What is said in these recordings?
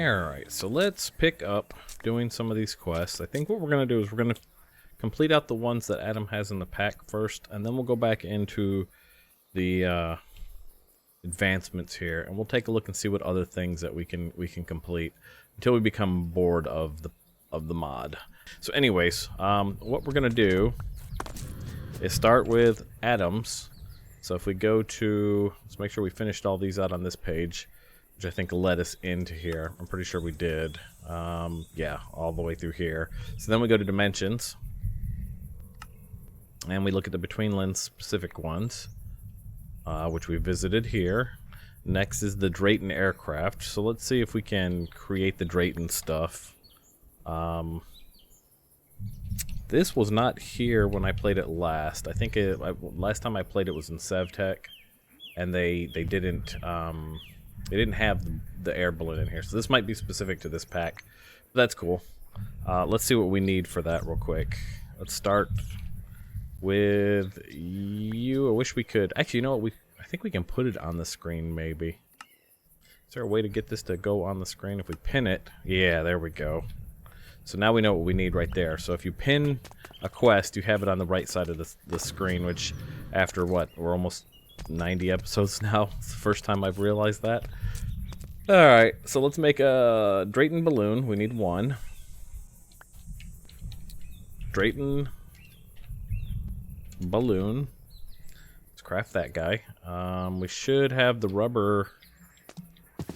Alright, so let's pick up doing some of these quests. I think what we're going to do is we're going to complete out the ones that Adam has in the pack first, and then we'll go back into the advancements here, and we'll take a look and see what other things that we can complete until we become bored of the mod. So anyways, what we're going to do is start with Adam's. So if we go to, let's make sure we finished all these out on this page, which I think led us into here. I'm pretty sure we did. Yeah, all the way through here. So then we go to dimensions, and we look at the Betweenlands specific ones, which we visited here. Next is the Drayton Aircraft. So let's see if we can create the Drayton stuff. This was not here when I played it last. I think last time I played it was in SevTech, and they didn't have the air balloon in here. So this might be specific to this pack. But that's cool. Let's see what we need for that real quick. Let's start with you. I wish we could. Actually, you know what? I think we can put it on the screen, maybe. Is there a way to get this to go on the screen? If we pin it, yeah, there we go. So now we know what we need right there. So if you pin a quest, you have it on the right side of the screen, which after what? We're almost 90 episodes now. It's the first time I've realized that. Alright, so let's make a Drayton Balloon. We need one. Drayton Balloon. Let's craft that guy. We should have the rubber.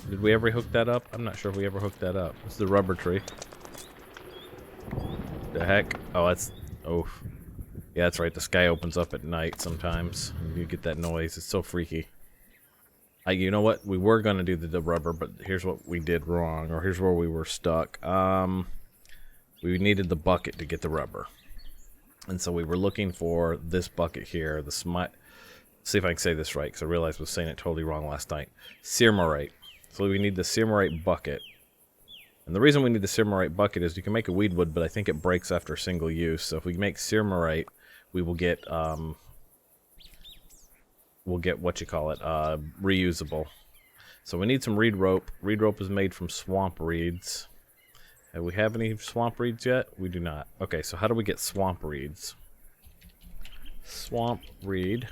Did we ever hook that up? I'm not sure if we ever hooked that up. It's the rubber tree. The heck? Oh, that's... Oh. Yeah, that's right. The sky opens up at night sometimes. You get that noise. It's so freaky. You know what? We were going to do the rubber, but here's what we did wrong. Or here's where we were stuck. We needed the bucket to get the rubber. And so we were looking for this bucket here. The see if I can say this right, because I realized I was saying it totally wrong last night. Cearmerite. So we need the cearmerite bucket. And the reason we need the cearmerite bucket is you can make a weedwood, but I think it breaks after single use. So if we make cearmerite, we will get what you call it, reusable. So we need some reed rope. Reed rope is made from swamp reeds. Do we have any swamp reeds yet? We do not. Okay, so how do we get swamp reeds? Swamp reed.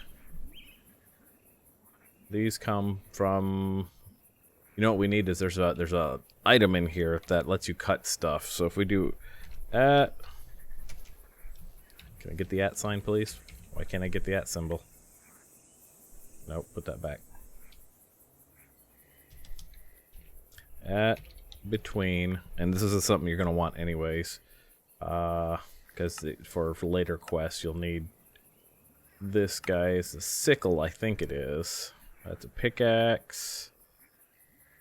These come from... You know what we need is there's a item in here that lets you cut stuff. So if we do at... Can I get the at sign, please? Why can't I get the at symbol? Nope, put that back. At between, and this is something you're going to want anyways, because for later quests you'll need this guy. Is a sickle, I think it is. That's a pickaxe.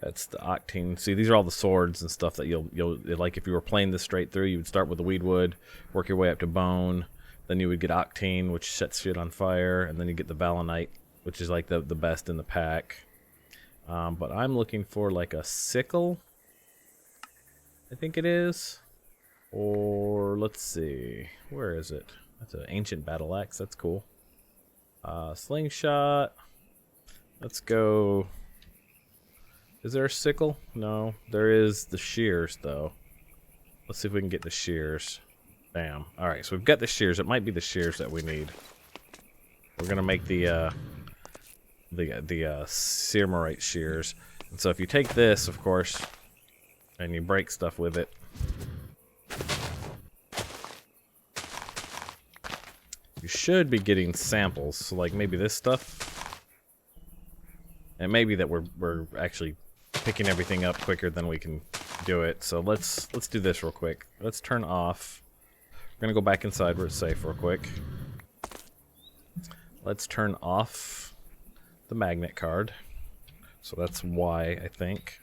That's the octane. See, these are all the swords and stuff that you'll like. If you were playing this straight through, you would start with the weedwood, work your way up to bone, then you would get octane, which sets shit on fire, and then you get the valonite, which is like the best in the pack. But I'm looking for like a sickle, I think it is. Or let's see, where is it? That's an ancient battle axe. That's cool. Slingshot. Let's go. Is there a sickle? No. There is the shears, though. Let's see if we can get the shears. Bam. Alright, so we've got the shears. It might be the shears that we need. We're going to make the cearmerite shears. And so if you take this, of course, and you break stuff with it, you should be getting samples. So like maybe this stuff. And maybe that we're actually picking everything up quicker than we can do it. So let's do this real quick. Let's turn off. We're gonna go back inside where it's safe real quick. Let's turn off the magnet card. So that's Y, I think.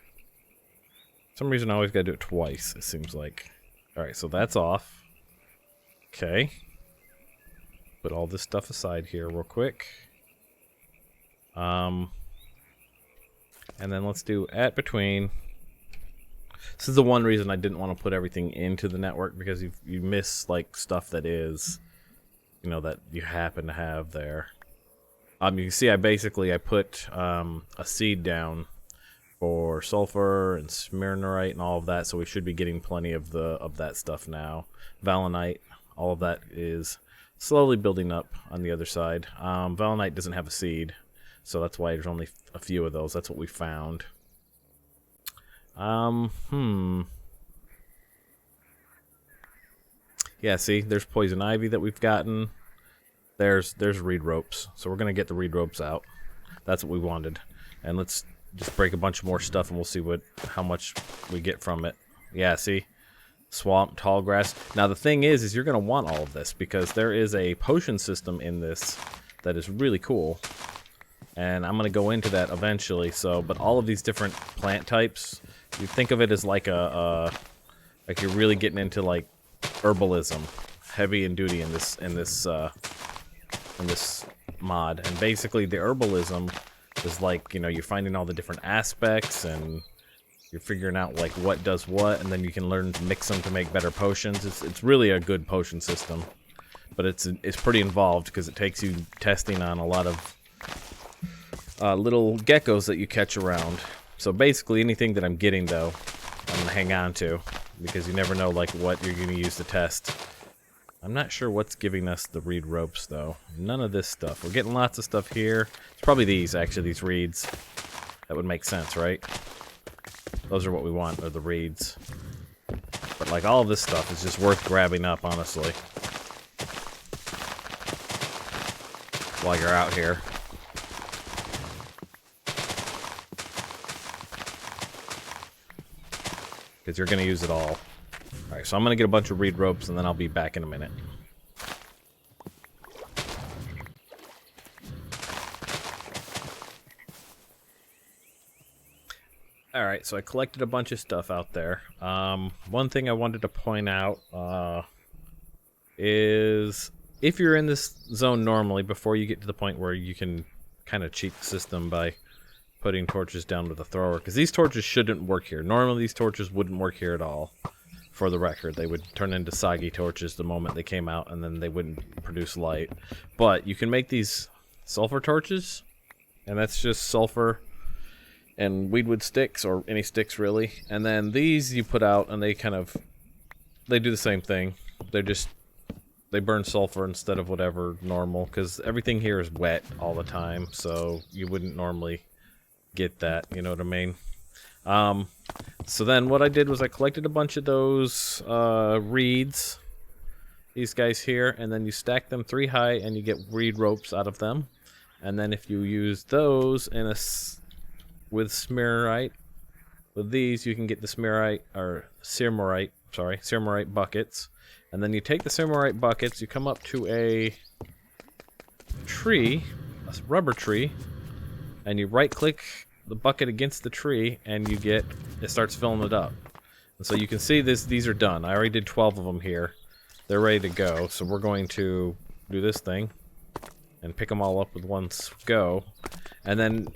For some reason I always gotta do it twice, it seems like. Alright, so that's off. Okay. Put all this stuff aside here real quick. And then let's do at between. This is the one reason I didn't want to put everything into the network, because you miss like stuff that is, you know, that you happen to have there. You can see I put a seed down for sulfur and smirnorite and all of that, so we should be getting plenty of that stuff now. Valenite, all of that is slowly building up on the other side. Valenite doesn't have a seed, so that's why there's only a few of those. That's what we found. Yeah, see, there's poison ivy that we've gotten. There's reed ropes, so we're gonna get the reed ropes out. That's what we wanted. And let's just break a bunch more stuff, and we'll see how much we get from it. Yeah, see, swamp, tall grass. Now the thing is you're gonna want all of this because there is a potion system in this that is really cool, and I'm gonna go into that eventually. So, but all of these different plant types, you think of it as like like you're really getting into like herbalism, heavy and duty in this mod. And basically the herbalism is like, you know, you're finding all the different aspects and you're figuring out like what does what, and then you can learn to mix them to make better potions. It's really a good potion system, but it's pretty involved because it takes you testing on a lot of little geckos that you catch around. So basically anything that I'm getting though, I'm gonna hang on to, because you never know like what you're gonna use to test. I'm not sure what's giving us the reed ropes though. None of this stuff. We're getting lots of stuff here. It's probably these, actually, these reeds. That would make sense, right? Those are what we want, are the reeds. But like all of this stuff is just worth grabbing up, honestly, while you're out here. Because you're going to use it all. Alright, so I'm going to get a bunch of reed ropes and then I'll be back in a minute. Alright, so I collected a bunch of stuff out there. One thing I wanted to point out is if you're in this zone normally, before you get to the point where you can kind of cheat the system by putting torches down with a thrower, because these torches shouldn't work here. Normally these torches wouldn't work here at all. For the record, they would turn into soggy torches the moment they came out, and then they wouldn't produce light. But you can make these sulfur torches, and that's just sulfur and weedwood sticks, or any sticks really. And then these you put out, and they do the same thing. They burn sulfur instead of whatever normal, because everything here is wet all the time, so you wouldn't normally get that, you know what I mean? So then what I did was I collected a bunch of those reeds, these guys here, and then you stack them 3 high and you get reed ropes out of them. And then if you use those with smirnorite, with these you can get the smirnorite buckets. And then you take the smirnorite buckets, you come up to a tree, a rubber tree, and you right click the bucket against the tree, and it starts filling it up. And so you can see these are done. I already did 12 of them here. They're ready to go. So we're going to do this thing and pick them all up with one go. And then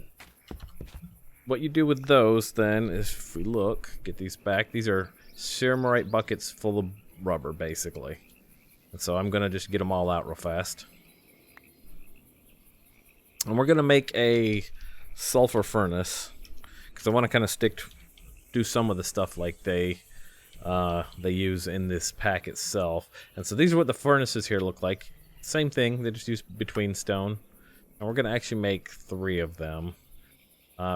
what you do with those then is, if we look, get these back, these are smirnorite buckets full of rubber basically. And so I'm gonna just get them all out real fast. And we're gonna make a sulfur furnace, because I want to kind of do some of the stuff like they use in this pack itself. And so these are what the furnaces here look like. Same thing, they just use between stone. And we're going to actually make 3 of them,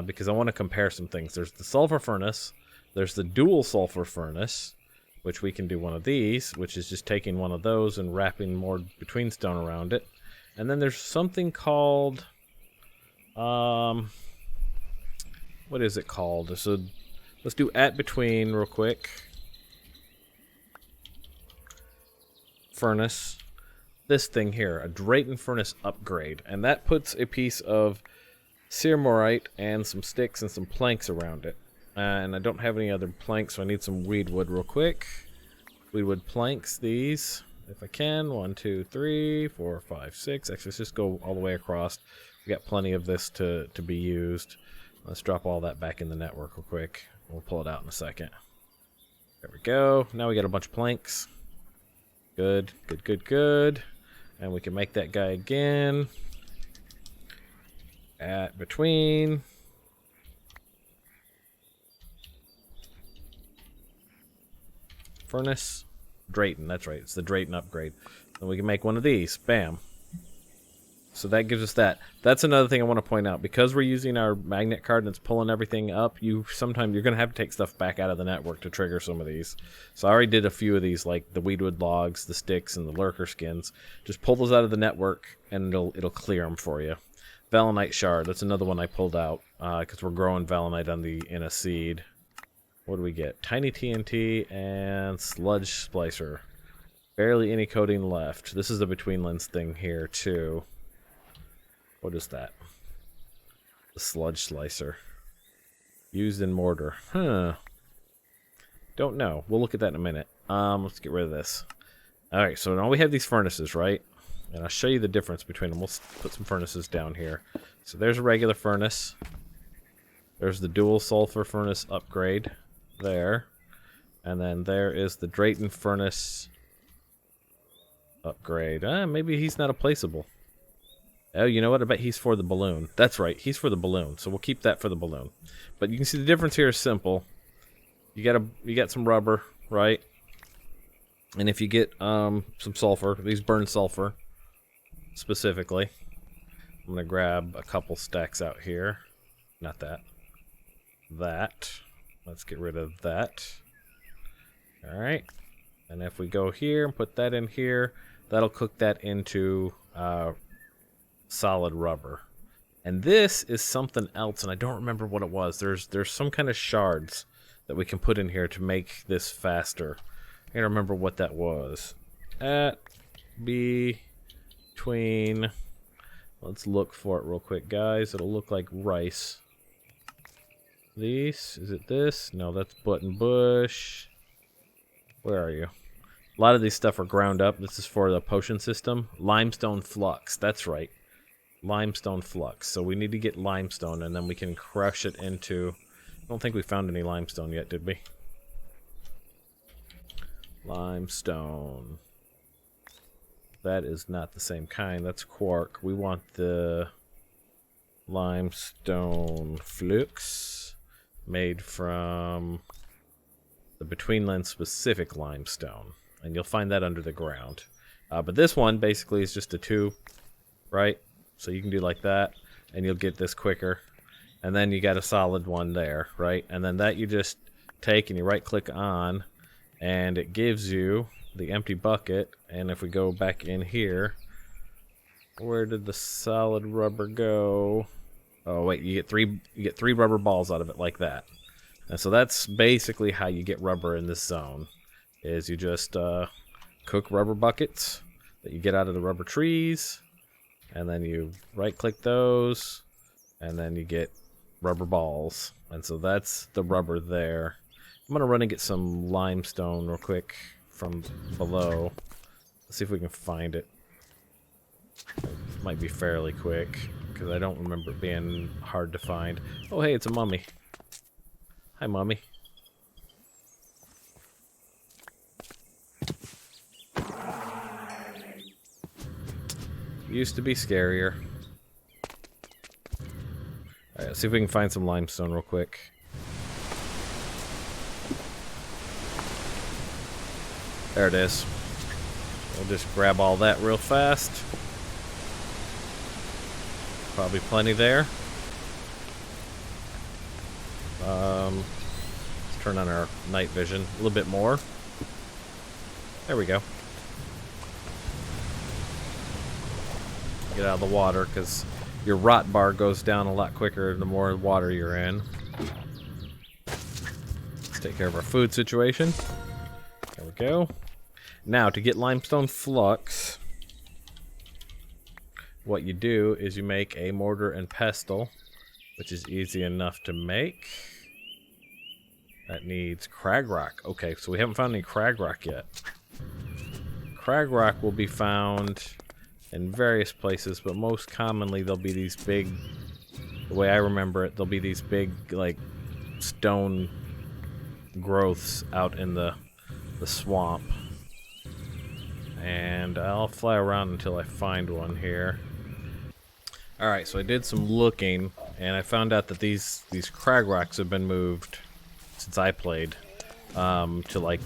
because I want to compare some things. There's the sulfur furnace, there's the dual sulfur furnace, which we can do one of these, which is just taking one of those and wrapping more between stone around it. And then there's something called what is it called? So let's do at between real quick. Furnace. This thing here, a Drayton furnace upgrade, and that puts a piece of smirnorite and some sticks and some planks around it. And I don't have any other planks, so I need some weedwood real quick. Weedwood planks, these, if I can. 1, 2, 3, 4, 5, 6. Actually, let's just go all the way across. We got plenty of this to be used. Let's drop all that back in the network real quick. We'll pull it out in a second. There we go. Now we got a bunch of planks. Good, good, good, good. And we can make that guy again. At between. Furnace? Drayton, that's right. It's the Drayton upgrade. And we can make one of these. Bam. So that gives us that. That's another thing I want to point out. Because we're using our magnet card and it's pulling everything up, sometimes you're going to have to take stuff back out of the network to trigger some of these. So I already did a few of these, like the weedwood logs, the sticks, and the lurker skins. Just pull those out of the network, and it'll clear them for you. Valenite shard, that's another one I pulled out, because we're growing valenite in a seed. What do we get? Tiny TNT and sludge splicer. Barely any coating left. This is the Betweenlands thing here, too. What is that? The sludge slicer. Used in mortar. Huh. Don't know. We'll look at that in a minute. Let's get rid of this. Alright, so now we have these furnaces, right? And I'll show you the difference between them. We'll put some furnaces down here. So there's a regular furnace. There's the dual sulfur furnace upgrade. There. And then there is the Drayton furnace upgrade. Maybe he's not a placeable. Oh, you know what? I bet he's for the balloon. That's right. He's for the balloon. So we'll keep that for the balloon. But you can see the difference here is simple. You got some rubber, right? And if you get some sulfur, these burn sulfur specifically. I'm going to grab a couple stacks out here. Not that. That. Let's get rid of that. Alright. And if we go here and put that in here, that'll cook that into solid rubber. And this is something else, and I don't remember what it was. There's some kind of shards that we can put in here to make this faster. I can't remember what that was. Between... Let's look for it real quick, guys. It'll look like rice. Is it this? No, that's button bush. Where are you? A lot of these stuff are ground up. This is for the potion system. Limestone Flux. That's right. Limestone Flux. So we need to get limestone, and then we can crush it into... I don't think we found any limestone yet, did we? Limestone. That is not the same kind. That's quark. We want the Limestone Flux made from the Betweenlands specific limestone. And you'll find that under the ground. But this one basically is just a tube, right? So you can do like that, and you'll get this quicker. And then you got a solid one there, right? And then that you just take and you right click on, and it gives you the empty bucket. And if we go back in here, where did the solid rubber go? Oh wait, you get three rubber balls out of it like that. And so that's basically how you get rubber in this zone. Is you just cook rubber buckets that you get out of the rubber trees, and then you right click those, and then you get rubber balls. And so that's the rubber there. I'm gonna run and get some limestone real quick from below. Let's see if we can find it. Might be fairly quick, because I don't remember it being hard to find. Oh hey, it's a mummy. Hi mummy. Used to be scarier. Alright, let's see if we can find some limestone real quick. There it is. We'll just grab all that real fast. Probably plenty there. Let's turn on our night vision a little bit more. There we go. Get out of the water, because your rot bar goes down a lot quicker the more water you're in. Let's take care of our food situation. There we go. Now, to get limestone flux, what you do is you make a mortar and pestle, which is easy enough to make. That needs Cragrock. Okay, so we haven't found any Cragrock yet. Cragrock will be found in various places, but most commonly they'll be these big, the way I remember it, they'll be these big, like, stone growths out in the swamp. And I'll fly around until I find one here. Alright, so I did some looking, and I found out that these Cragrocks have been moved since I played to, like,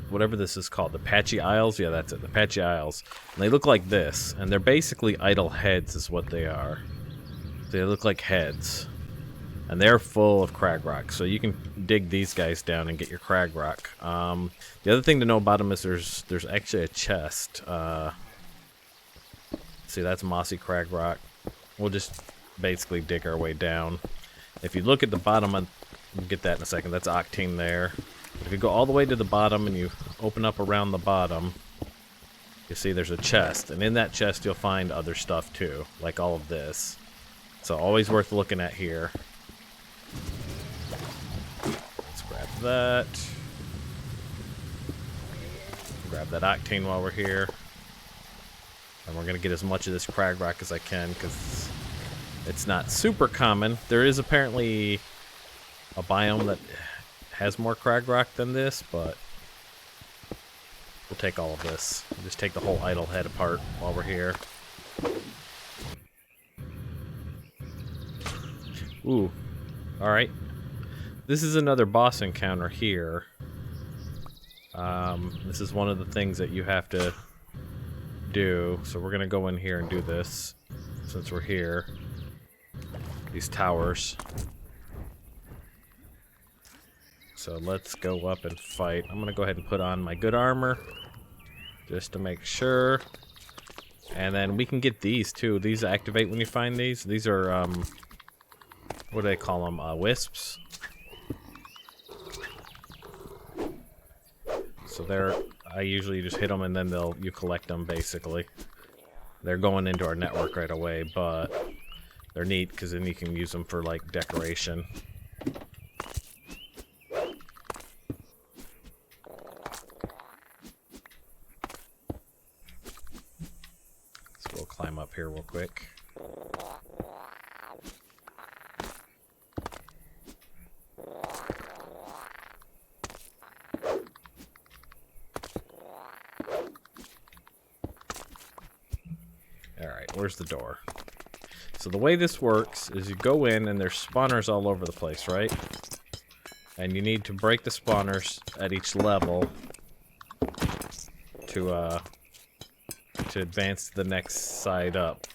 whatever this is called, the Patchy Isles. Yeah, that's it, the Patchy Isles. And they look like this, and they're basically idle heads, is what they are. They look like heads, and they're full of Cragrock. So you can dig these guys down and get your Cragrock. The other thing to know about them is there's actually a chest. See, that's mossy Cragrock. We'll just basically dig our way down. If you look at the bottom, we'll get that in a second. That's octane there. If you go all the way to the bottom and you open up around the bottom, you see there's a chest. And in that chest, you'll find other stuff too, like all of this. So always worth looking at here. Let's grab that. Grab that octane while we're here. And we're going to get as much of this Cragrock as I can, because it's not super common. There is apparently a biome that has more Cragrock than this, but we'll take all of this. We'll just take the whole idle head apart while we're here. Ooh, alright. This is another boss encounter here. This is one of the things that you have to do, so we're gonna go in here and do this since we're here. These towers. So let's go up and fight. I'm gonna go ahead and put on my good armor just to make sure, and then we can get these too. These activate when you find these. These are what do they call them? Wisps. So they're, I usually just hit them and then you collect them basically. They're going into our network right away, but they're neat because then you can use them for like decoration. So we'll climb up here real quick. Alright, where's the door? So the way this works is you go in and there's spawners all over the place, right? And you need to break the spawners at each level to advance to the next side up.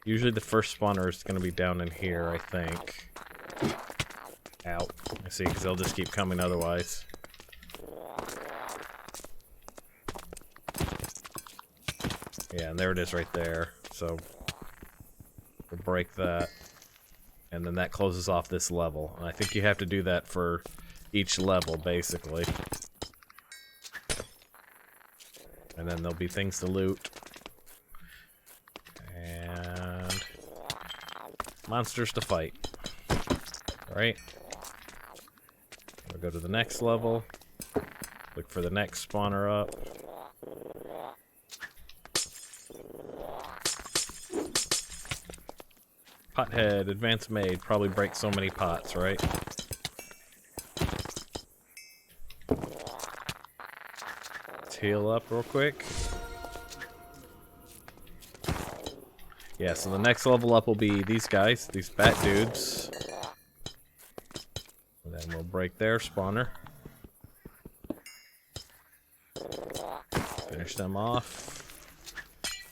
Usually the first spawner is going to be down in here, I think. Ow. I see, because they'll just keep coming otherwise. Yeah, and there it is right there. So we'll break that, and then that closes off this level. And I think you have to do that for each level, basically. And then there'll be things to loot. And monsters to fight. Alright. We'll go to the next level. Look for the next spawner up. Pothead, advance made, probably break so many pots, right? Let's heal up real quick. Yeah, so the next level up will be these guys, these bat dudes. And then we'll break their spawner. Finish them off.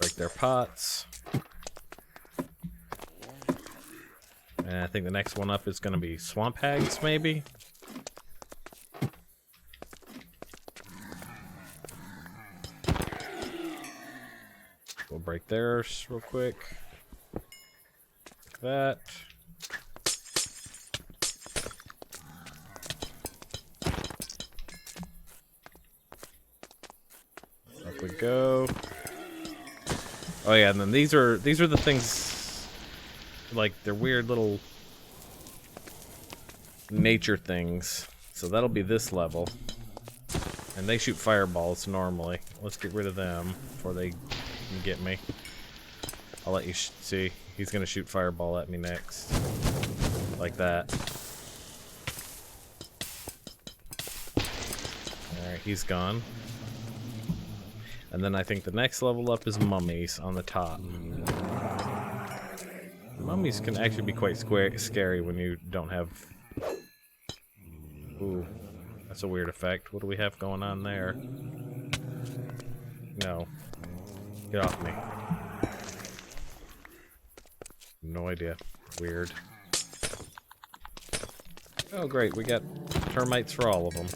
Break their pots. And I think the next one up is going to be swamp hags, maybe? We'll break theirs real quick. Like that. Up we go. Oh yeah, and then these are the things. Like, they're weird little nature things. So that'll be this level. And they shoot fireballs normally. Let's get rid of them before they can get me. I'll let you see. He's gonna shoot fireball at me next. Like that. Alright, he's gone. And then I think the next level up is mummies on the top. Mummies can actually be quite scary when you don't have... Ooh. That's a weird effect. What do we have going on there? No. Get off me. No idea. Weird. Oh great, we got termites for all of them.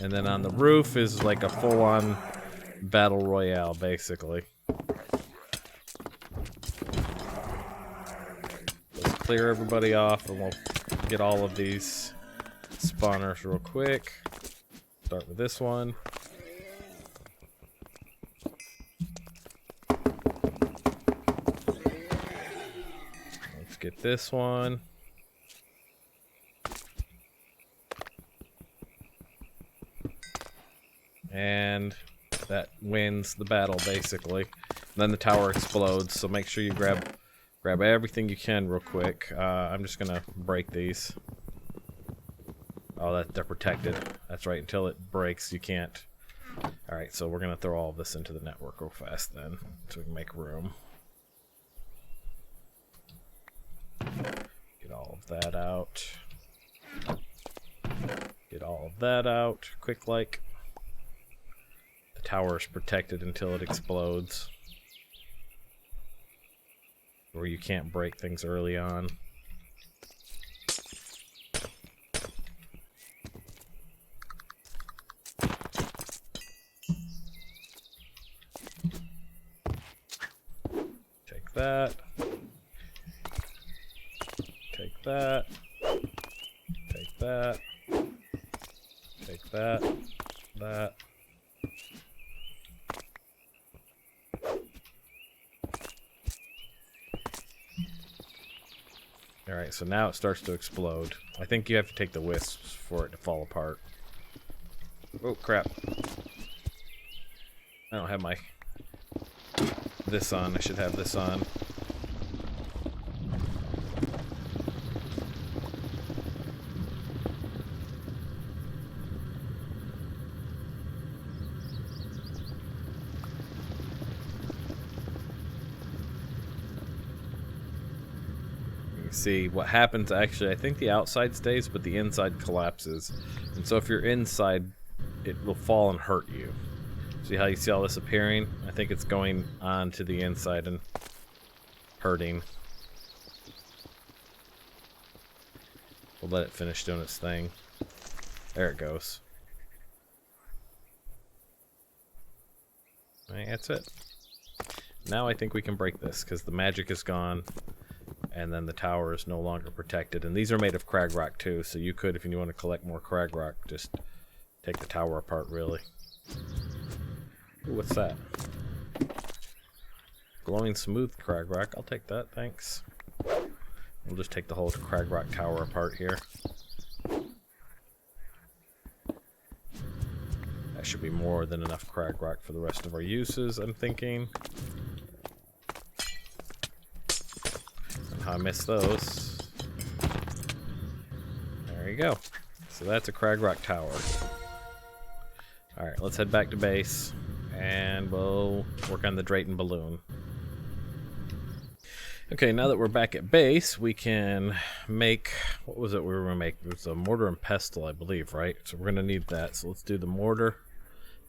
And then on the roof is like a full-on battle royale, basically. Let's clear everybody off and we'll get all of these spawners real quick. Start with this one. Let's get this one. And that wins the battle, basically. And then the tower explodes, so make sure you grab everything you can real quick. I'm just gonna break these. Oh, they're protected. That's right, until it breaks, you can't. Alright, so we're gonna throw all of this into the network real fast then, so we can make room. Get all of that out. Get all of that out, quick like. The tower is protected until it explodes. Or you can't break things early on. Take that. Take that. Take that. Take that. That. Alright, so now it starts to explode. I think you have to take the wisps for it to fall apart. Oh, crap. I don't have my... this on. I should have this on. See what happens actually, I think the outside stays but the inside collapses, and so if you're inside it will fall and hurt you. See how you see all this appearing? I think it's going on to the inside and hurting. We'll let it finish doing its thing. There it goes. Alright, that's it. Now I think we can break this because the magic is gone. And then the tower is no longer protected. And these are made of Cragrock too, so you could, if you want to collect more Cragrock, just take the tower apart, really. Ooh, what's that? Glowing smooth Cragrock. I'll take that, thanks. We'll just take the whole Cragrock Tower apart here. That should be more than enough Cragrock for the rest of our uses, I'm thinking. I missed those. There you go. So that's a Cragrock Tower. Alright, let's head back to base and we'll work on the Drayton Balloon. Okay, now that we're back at base, we can make... what was it we were going to make? It was a mortar and pestle, I believe, right? So we're going to need that. So let's do the mortar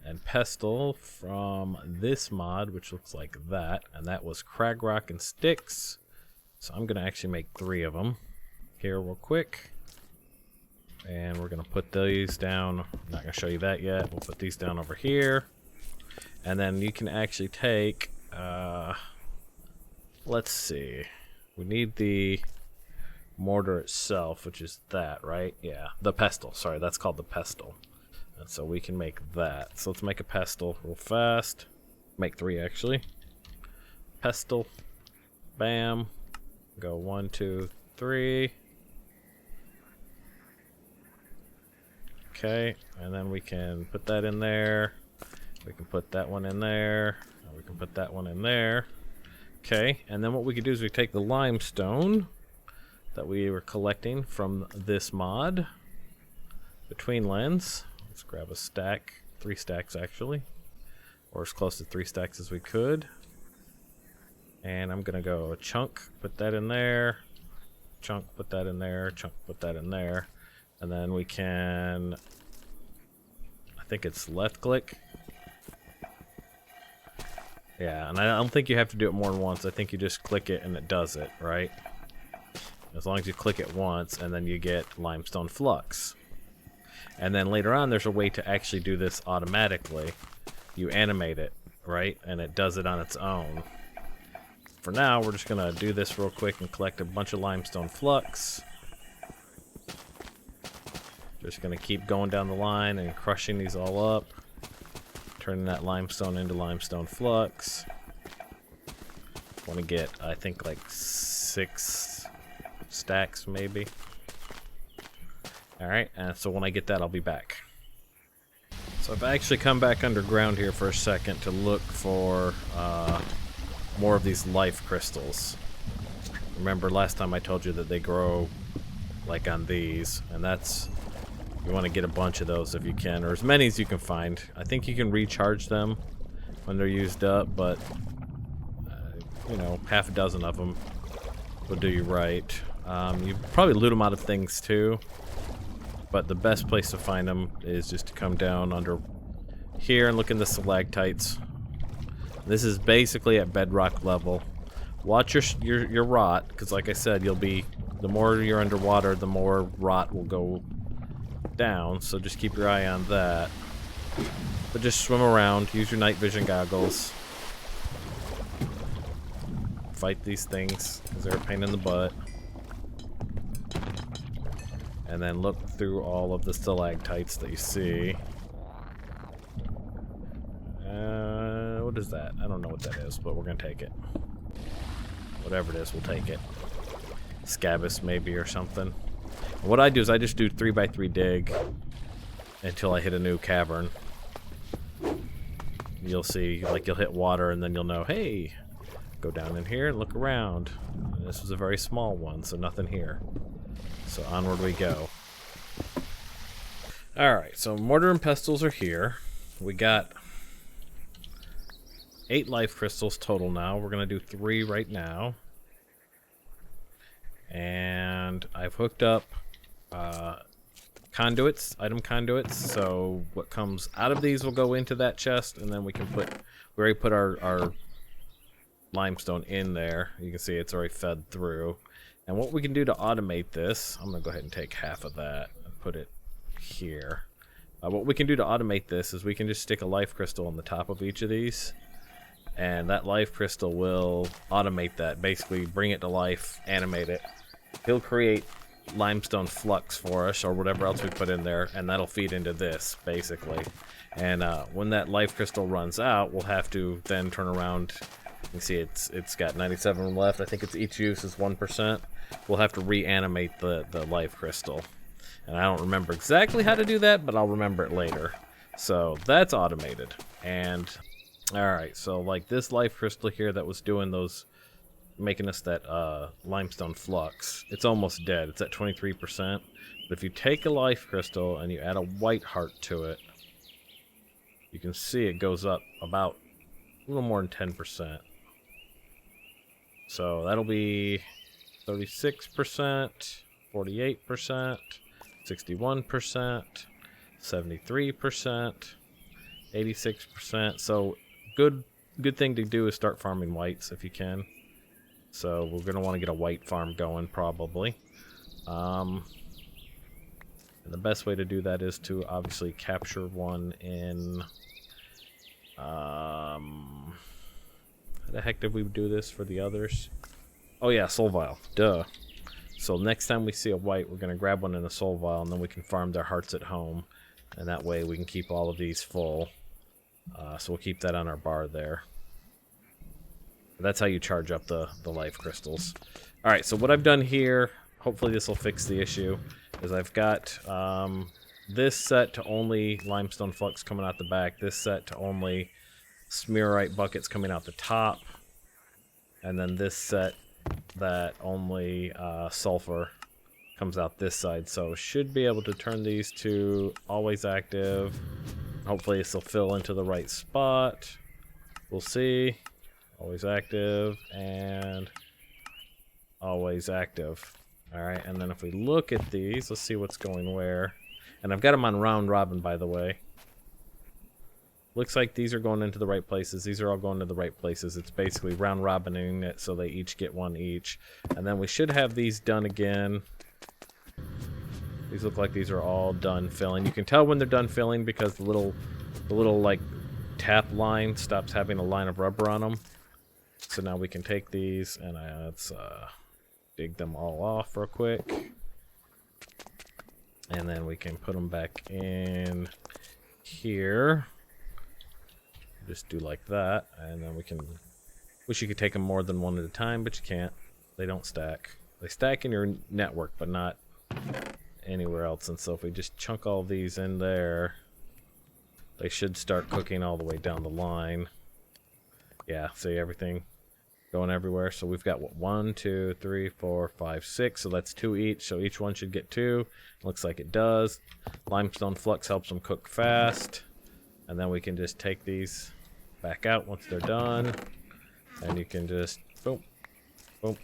and pestle from this mod, which looks like that. And that was Cragrock and sticks. So I'm going to actually make 3 of them here real quick. And we're going to put these down. I'm not going to show you that yet. We'll put these down over here. And then you can actually take, let's see. We need the mortar itself, which is that, right? Yeah, the pestle. Sorry, that's called the pestle. And so we can make that. So let's make a pestle real fast. Make 3 actually. Pestle. Bam. Go 1, 2, 3. Okay, and then we can put that in there. We can put that one in there. And we can put that one in there. Okay, and then what we can do is we take the limestone that we were collecting from this mod, Betweenlands. Let's grab a stack, 3 stacks actually, or as close to 3 stacks as we could. And I'm gonna go a chunk, put that in there. chunk, put that in there, chunk, put that in there. And then we can, I think it's left click. Yeah, and I don't think you have to do it more than once. I think you just click it and it does it, right? As long as you click it once, and then you get Limestone Flux. And then later on, there's a way to actually do this automatically. You animate it, right? And it does it on its own. For now, we're just gonna do this real quick and collect a bunch of Limestone Flux. Just gonna keep going down the line and crushing these all up. Turning that limestone into Limestone Flux. Want to get, I think, like 6 stacks maybe. Alright, and so when I get that, I'll be back. So I've actually come back underground here for a second to look for more of these life crystals. Remember last time I told you that they grow like on these, and that's, you want to get a bunch of those if you can, or as many as you can find. I think you can recharge them when they're used up, but you know, half a dozen of them will do you right. You probably loot them out of things too, but the best place to find them is just to come down under here and look in the stalactites. This is basically at bedrock level. Watch your rot, because like I said, you'll be, the more you're underwater, the more rot will go down, so just keep your eye on that. But just swim around, use your night vision goggles. Fight these things, because they're a pain in the butt. And then look through all of the stalactites that you see. What is that? I don't know what that is, but we're gonna take it. Whatever it is, we'll take it. Scabbous maybe or something. What I do is I just do 3x3 dig until I hit a new cavern. You'll see, like, you'll hit water and then you'll know, hey, go down in here and look around. And this was a very small one, so nothing here. So onward we go. Alright, so mortar and pestles are here. We got 8 life crystals total now. We're going to do 3 right now. And I've hooked up conduits, item conduits, so what comes out of these will go into that chest, and then we can put, we already put our limestone in there. You can see it's already fed through. And what we can do to automate this, I'm going to go ahead and take half of that and put it here. What we can do to automate this is we can just stick a life crystal on the top of each of these, and that life crystal will automate that, basically bring it to life, animate it. He'll create limestone flux for us, or whatever else we put in there, and that'll feed into this, basically. And when that life crystal runs out, we'll have to then turn around. You can see it's got 97 left. I think it's each use is 1%. We'll have to reanimate the life crystal. And I don't remember exactly how to do that, but I'll remember it later. So that's automated. And alright, so like this life crystal here that was doing those, making us that limestone flux, it's almost dead. It's at 23%. But if you take a life crystal and you add a white heart to it, you can see it goes up about a little more than 10%. So that'll be 36%, 48%, 61%, 73%, 86%. So good thing to do is start farming whites if you can. So we're going to want to get a white farm going probably. And the best way to do that is to obviously capture one in... how the heck did we do this for the others? Oh yeah, soul vial. Duh. So next time we see a white, we're going to grab one in a soul vial, and then we can farm their hearts at home. And that way we can keep all of these full. So we'll keep that on our bar there. That's how you charge up the life crystals. Alright, so what I've done here, hopefully this will fix the issue, is I've got this set to only limestone flux coming out the back, this set to only smearite buckets coming out the top, and then this set that only sulfur comes out this side. So should be able to turn these to always active. Hopefully this will fill into the right spot. We'll see. Always active and always active. Alright, and then if we look at these, let's see what's going where. And I've got them on round robin, by the way. Looks like these are going into the right places. These are all going to the right places. It's basically round robining it so they each get one each. And then we should have these done again. These look like these are all done filling. You can tell when they're done filling because the little like tap line stops having a line of rubber on them. So now we can take these and let's dig them all off real quick. And then we can put them back in here. Just do like that, and then we can... Wish you could take them more than one at a time, but you can't. They don't stack. They stack in your network, but not anywhere else. And so if we just chunk all these in there, they should start cooking all the way down the line. Yeah, see everything going everywhere. So we've got what, 1, 2, 3, 4, 5, 6. So that's 2 each. So each one should get 2. Looks like it does. Limestone Flux helps them cook fast. And then we can just take these back out once they're done. And you can just boom, boom,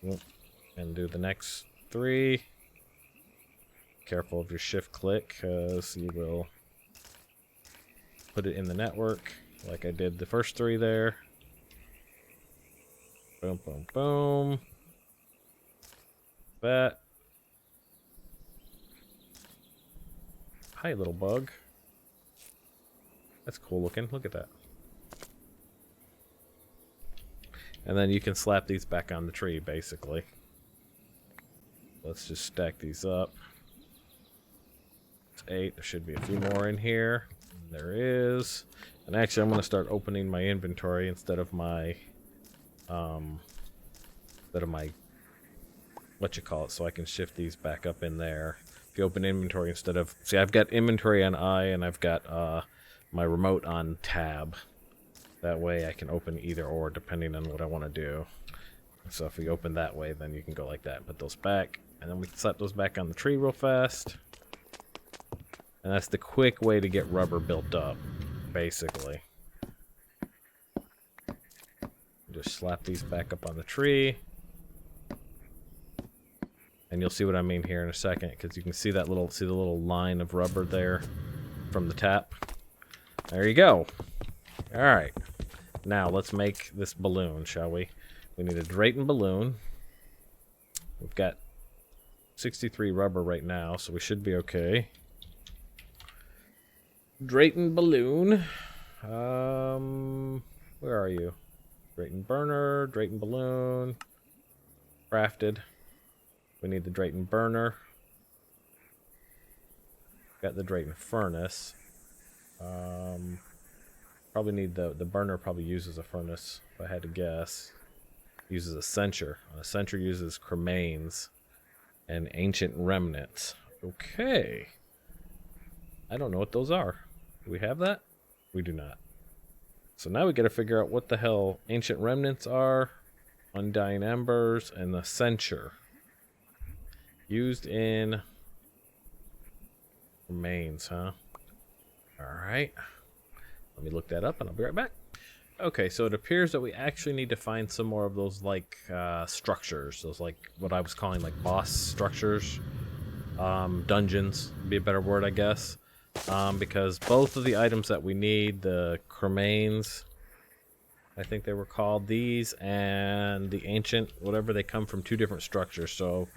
boom, and do the next 3. Careful of your shift click, because you will put it in the network like I did the first 3 there. Boom, boom, boom. That. Hi, little bug. That's cool looking. Look at that. And then you can slap these back on the tree, basically. Let's just stack these up. It's 8. There should be a few more in here. There is. And actually, I'm going to start opening my inventory instead of my what you call it, so I can shift these back up in there. If you open inventory instead of... See, I've got inventory on I, and I've got my remote on tab. That way I can open either or depending on what I want to do. So if we open that way, then you can go like that and put those back. And then we can slap those back on the tree real fast. And that's the quick way to get rubber built up, basically. Just slap these back up on the tree. And you'll see what I mean here in a second, because you can see that little, the little line of rubber there from the tap. There you go. All right. Now let's make this balloon, shall we? We need a Drayton Balloon. We've got 63 rubber right now, so we should be okay. Drayton Balloon. Where are you? Drayton Burner, Drayton Balloon. Crafted. We need the Drayton Burner. Got the Drayton Furnace. Probably need the burner probably uses a furnace, if I had to guess. Uses a censer. A censer uses cremains and ancient remnants. Okay. I don't know what those are. Do we have that? We do not. So now we got to figure out what the hell ancient remnants are, undying embers, and the censer. Used in remains, huh? Alright. Let me look that up and I'll be right back. Okay, so it appears that we actually need to find some more of those, like, structures. Those, like, what I was calling, like, boss structures. Dungeons would be a better word, I guess. Because both of the items that we need, the cremains, I think they were called, these, and the ancient, whatever, they come from 2 different structures. So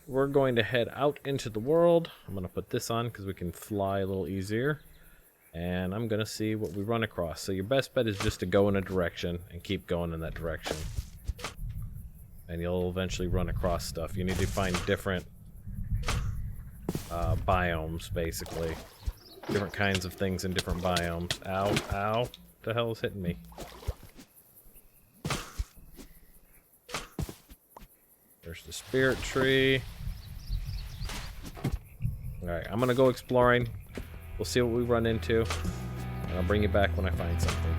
we're going to head out into the world. I'm going to put this on because we can fly a little easier. And I'm going to see what we run across. So your best bet is just to go in a direction and keep going in that direction. And you'll eventually run across stuff. You need to find different biomes, basically. Different kinds of things in different biomes. Ow, ow. What the hell is hitting me? There's the spirit tree. Alright, I'm going to go exploring. We'll see what we run into, and I'll bring you back when I find something.